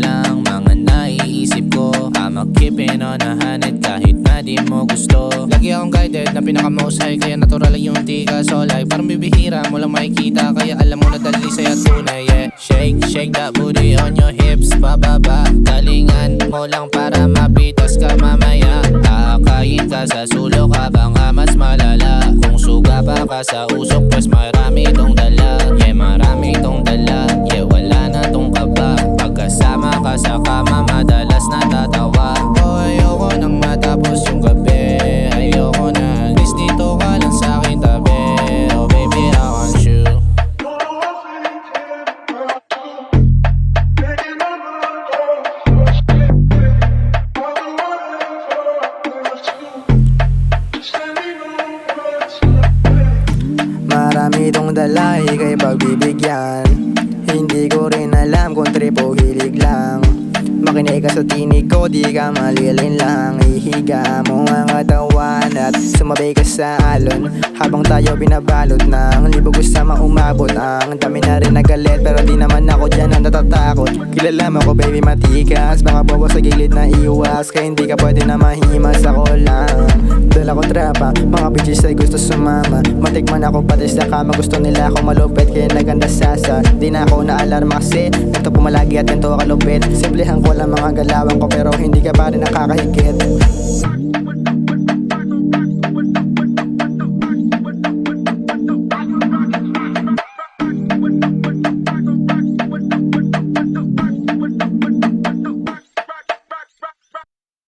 lang mga naiisip ko. I'm keeping on a hundred kahit na di mo gusto. Lagi akong guided na pinaka-most high, kaya natural yung tika solay. Parang bibihira mo lang makikita, kaya alam mo na dali sa'yo tunay. Yeah, shake, shake that booty on your hips, pababa. Galingan mo lang para mapitas ka mamaya. Aakayin ka sa sulok habang mas malala. Kung suga pa ka sa usok, pues marami tong dala. Yeah, marami tong dala. Yeah, wala na tong kaba. Pagkasama ka sa kama, madalas natatawa. Oh, ayoko nang matapos yung gabi. Ayoko na, at least dito ka lang sa'kin tabi. Oh baby, I want you. Marami tong dala, ika'y pagbibigyan. Hindi ko rin alam kung trip o hilig lang. Makinig ka sa tinig ko, di ka malilin lang. Ihiga mo ang katawan at sumabay ka sa alon. Habang tayo binabalot ng libog sama umabot. Ang dami na rin nagalit pero di naman ako dyan ang natatakot. Kilala mo ko baby matikas, baka bobo sa gilid na iwas. Kaya hindi ka pwede na mahimas, ako lang. Dala ko trapa, mga bitches ay gusto sumama. Matikman ako pati sa kama, gusto nila ako malupit. Kaya naganda sasa, di na ako naalarma kasi ito pumalagi at ito kalupit. Simplehan ko lang mga galawan ko pero hindi ka pa rin nakakahigit.